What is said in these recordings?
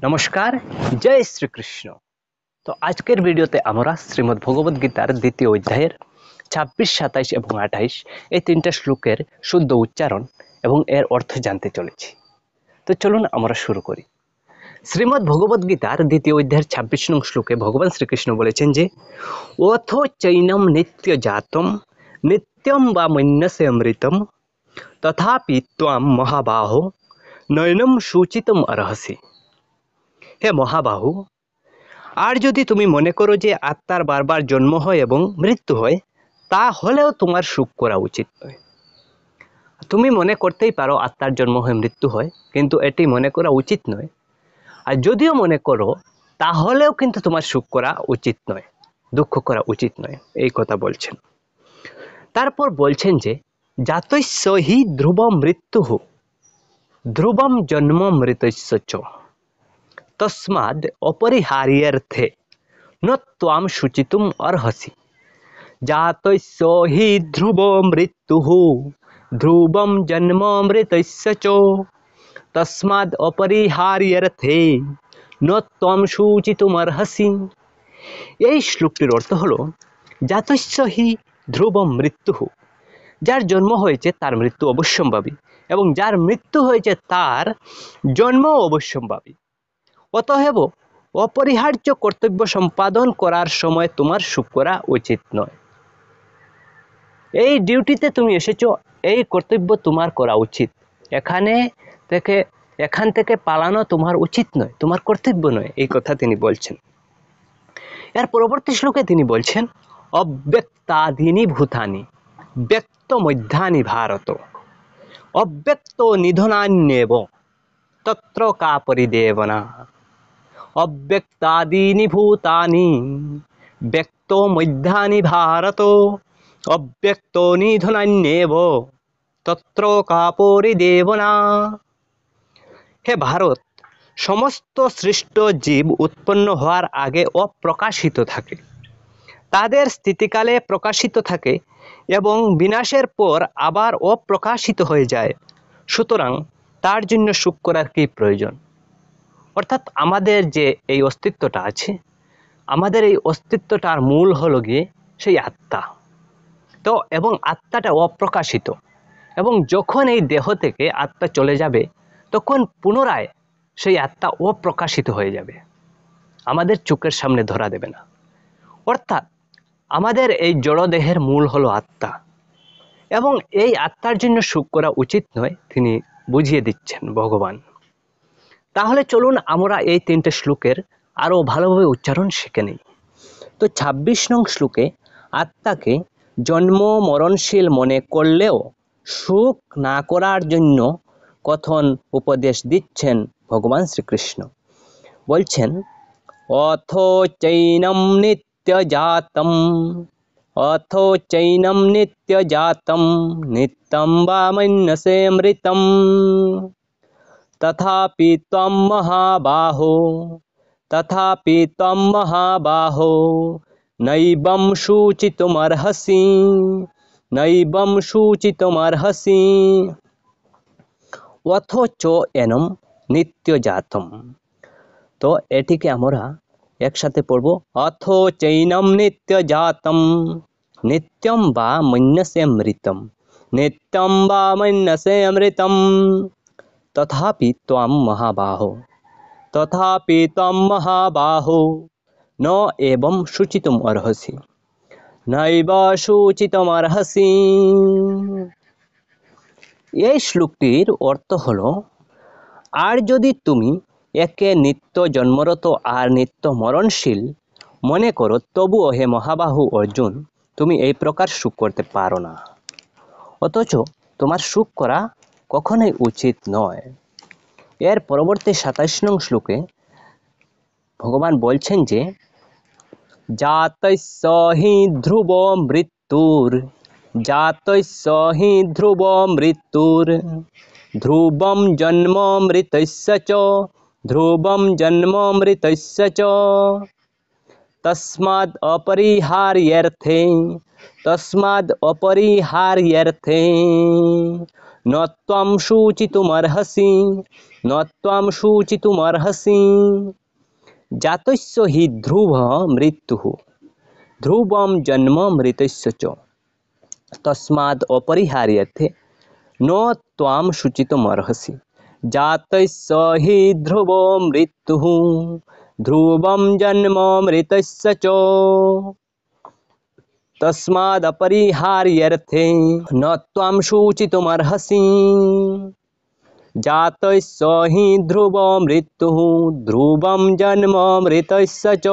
নমস্কার, জয় শ্রীকৃষ্ণ। তো আজকের ভিডিওতে আমরা শ্রীমদ্ ভগবদ গীতার দ্বিতীয় অধ্যায়ের 26, 27 এবং 28 এই তিনটা শ্লোকের শুদ্ধ উচ্চারণ এবং এর অর্থ জানতে চলেছি। তো চলুন আমরা শুরু করি। শ্রীমদ্ ভগবদ গীতার দ্বিতীয় অধ্যায়ের 26 নং শ্লোকে ভগবান শ্রীকৃষ্ণ বলেছেন যে অথো চৈনম নিত্য জাতম নিত্যম বা মন্যসে অমৃতম তথাপি ত্বাম মহাবাহো নয়নম সূচিতম অর্হসি। হে মহাবাহু, আর যদি তুমি মনে করো যে আত্মার বারবার জন্ম হয় এবং মৃত্যু হয়, তাহলেও তোমার সুখ করা উচিত নয়। তুমি মনে করতেই পারো আত্মার জন্ম হয় মৃত্যু হয়, কিন্তু এটি মনে করা উচিত নয়। আর যদিও মনে করো, তাহলেও কিন্তু তোমার সুখ করা উচিত নয়, দুঃখ করা উচিত নয়, এই কথা বলছেন। তারপর বলছেন যে জাতস্য হি ধ্রুবম মৃত্যু ধ্রুবম জন্ম মৃতস্য চ তস্মাদ অপরিহার্যর্থে ন ত্বাম শুচিতুম অর্হসি। জাতস্য হি ধ্রুব মৃত্যুঃ ধ্রুবম জন্ম মৃতস্য চ তস্মাদ অপরিহার্যর্থে ন ত্বাম শুচিতুম অর্হসি। এই শ্লোকটির অর্থ হলো জাতস্য হি ধ্রুবম মৃত্যুঃ, যার জন্ম হয়েছে তার মৃত্যু অবশ্যম্ভাবী, এবং যার মৃত্যু হয়েছে তার জন্ম অবশ্যম্ভাবী। অতএব অপরিহার্য কর্তব্য সম্পাদন করার সময় তোমার সুখ করা উচিত নয়। এই ডিউটিতে তুমি এসেছো, এই কর্তব্য তোমার করা উচিত। এখান থেকে পালানো তোমার উচিত নয়, তোমার কর্তব্য নয়, এই কথা তিনি বলছেন। এর পরবর্তী শ্লোকে তিনি বলছেন অব্যক্তাদীনি ভূতানি ব্যক্ত মধ্যানি ভারত অব্যক্ত নিধনান্যেব তত্র কা পরিদেবনা। অব্যক্তাদীনি ভূতানি ব্যক্ত মধ্যানি ভারত অব্যক্ত নিধনান্যেব তত্র কা পরিদেবনা। হে ভারত, সমস্ত সৃষ্ট জীব উৎপন্ন হওয়ার আগে অপ্রকাশিত থাকে, তাদের স্থিতিকালে প্রকাশিত থাকে এবং বিনাশের পর আবার অপ্রকাশিত হয়ে যায়। সুতরাং তার জন্য সুখ করার কি প্রয়োজন? অর্থাৎ আমাদের যে এই অস্তিত্বটা আছে, আমাদের এই অস্তিত্বটার মূল হলো গিয়ে সেই আত্মা। তো এবং আত্মাটা অপ্রকাশিত, এবং যখন এই দেহ থেকে আত্মা চলে যাবে তখন পুনরায় সেই আত্মা অপ্রকাশিত হয়ে যাবে, আমাদের চোখের সামনে ধরা দেবে না। অর্থাৎ আমাদের এই জড়দেহের মূল হলো আত্মা, এবং এই আত্মার জন্য সুখ করা উচিত নয়, তিনি বুঝিয়ে দিচ্ছেন ভগবান। তাহলে চলুন আমরা এই তিনটে শ্লোকের আরও ভালোভাবে উচ্চারণ শিখে নিই। তো 26 নং শ্লোকে আত্মাকে জন্ম মরণশীল মনে করলেও সুখ না করার জন্য কথন উপদেশ দিচ্ছেন ভগবান শ্রীকৃষ্ণ। বলছেন অথো চৈনম নিত্য জাতম অথো চৈনম নিত্য জাতম নিত্যম বা মন্যসে মৃতম তথাপি ত্বম মহাবাহো নৈবম শুচিতুমর্হসি নৈবম শুচিতুমর্হসি। অথচ এনম নিত্য জাতম। তো এটিকে আমরা একসাথে পড়ব। অথ চৈনম নিত্য জাতম নিত্যম বা মন্যসে মৃতম নিত্যম বা মন্যসে অমৃতম তথাপি ত্বম মহাবাহো ন এবম শুচিতুম অর্হসি নৈব শুচিতুম অর্হসি। এই শ্লোকটির অর্থ হলো, আর যদি তুমি একে নিত্য জন্মরত আর নিত্য মরণশীল মনে করো, তবুও হে মহাবাহু অর্জুন, তুমি এই প্রকার সুখ করতে পারো না, অথচ তোমার সুখ করা কখনোই উচিত নয়। এর পরবর্তী 27 নং শ্লোকে ভগবান বলছেন যে জাতস্য হি ধ্রুব মৃত্যুর জাতস্য হি ধ্রুব মৃত্যুর ধ্রুবম জন্ম মৃতস্য চ ধ্রুবম জন্ম মৃতস্য চ তস্মাদ অপরিহার্যর্থে ন ত্বম শুচিতুমর্হসি ন ত্বাম শুচিতুমর্হসি জাতস্য হি ধ্রুব মৃত্যুঃ ধ্রুবম জন্ম মৃতস্য চ তস্মাদ অপরিহার্যতে ন ত্বাম শুচিতুমর্হসি জাতস্য হি ধ্রুব মৃত্যুঃ ধ্রুবম জন্ম মৃতস্য চ তস্মাদপরিহার্যতে ন ত্বাম শুচিতুমর্হসি জাতস্য হি ধ্রুব মৃত্যুঃ ধ্রুবম জন্ম মৃতস্য চ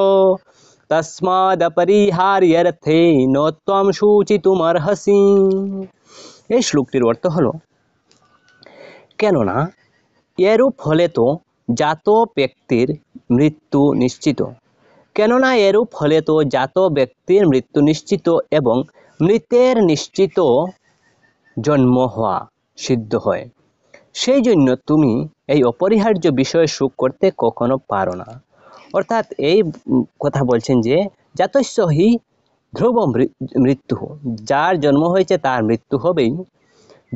তস্মাদপরিহার্যতে ন ত্বাম শুচিতুমর্হসি। এই শ্লোকটির অর্থ হলো, কেননা এরূপ হলে তো জাত ব্যক্তির মৃত্যু নিশ্চিত। কেননা এরূপ হলে তো জাত ব্যক্তির মৃত্যু নিশ্চিত এবং মৃতের নিশ্চিত জন্ম হওয়া সিদ্ধ হয়। সেই জন্য তুমি এই অপরিহার্য বিষয়ে সুখ করতে কখনো পারো না। অর্থাৎ এই কথা বলছেন যে জাতস্য হি ধ্রুব মৃত্যু, যার জন্ম হয়েছে তার মৃত্যু হবেই,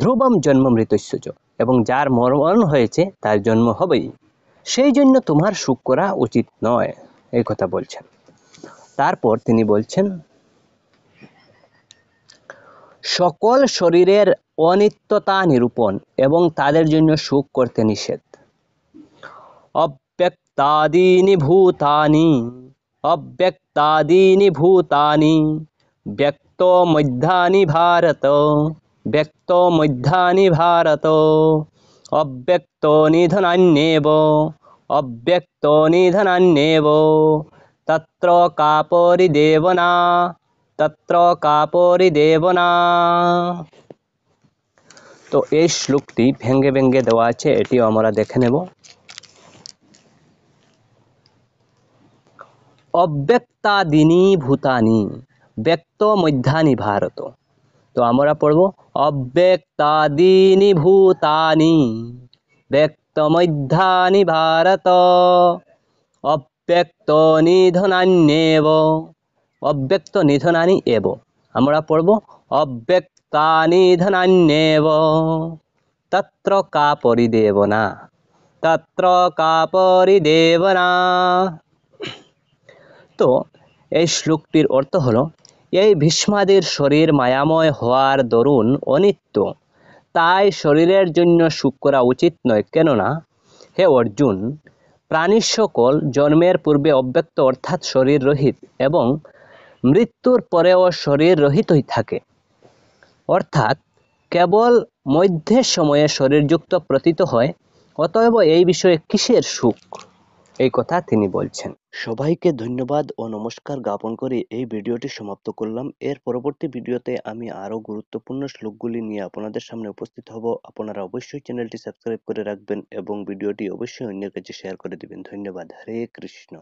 ধ্রুবম জন্ম মৃতস্য চ, এবং যার মরণ হয়েছে তার জন্ম হবেই। সেই জন্য তোমার সুখ করা উচিত নয়, এই কথা বলছেন। তারপর তিনি বলছেন, সকল শরীরের অনিত্যতা নিরূপণ এবং তাদের জন্য সুখ করতে নিষেধ। অব্যক্তাদীনি ভূতানি অব্যক্তাদীনি ভূতানি ব্যক্ত মধ্যানি ভারত ব্যক্ত মধ্যানি ভারত অব্যক্ত নিধনান্যেব অব্যক্ত নিধনান্যেব তত্র কা পরিদেবনা তত্র কা পরিদেবনা। তো এই শ্লোকটি ভেঙ্গে ভেঙ্গে দেওয়া আছে, এটিও আমরা দেখে নেব। অব্যক্তাদীনি ভূতানি ব্যক্ত মধ্যানি ভারত। তো আমরা পড়ব অব্যক্তাদীনি ভূতানি ব্যক্ত মধ্যানি ভারত অব্যক্ত নিধনান্যেব অব্যক্ত নিধনানি এব। আমরা পড়ব অব্যক্তানি নিধনান্যেব তত্র কা পরিদেবনা তত্র কা পরিদেবনা। তো এই শ্লোকটির অর্থ হলো, এই ভীষ্মাদির শরীর মায়াময় হওয়ার দরুন অনিত্য, তাই শরীরের জন্য সুখ করা উচিত নয়। কেননা হে অর্জুন, প্রাণী সকল জন্মের পূর্বে অব্যক্ত অর্থাৎ শরীর রহিত এবং মৃত্যুর পরেও শরীর রহিতই থাকে, অর্থাৎ কেবল মধ্যে সময়ে শরীরযুক্ত প্রতীত হয়। অতএব এই বিষয়ে কিসের সুখ, এই কথা তিনি বলছেন। সবাইকে ধন্যবাদ ও নমস্কার জ্ঞাপন করে এই ভিডিওটি সমাপ্ত করলাম। এর পরবর্তী ভিডিওতে আমি আরো গুরুত্বপূর্ণ শ্লোকগুলি নিয়ে আপনাদের সামনে উপস্থিত হব। আপনারা অবশ্যই চ্যানেলটি সাবস্ক্রাইব করে রাখবেন এবং ভিডিওটি অবশ্যই অন্যের কাছে শেয়ার করে দিবেন। ধন্যবাদ। হরে কৃষ্ণ।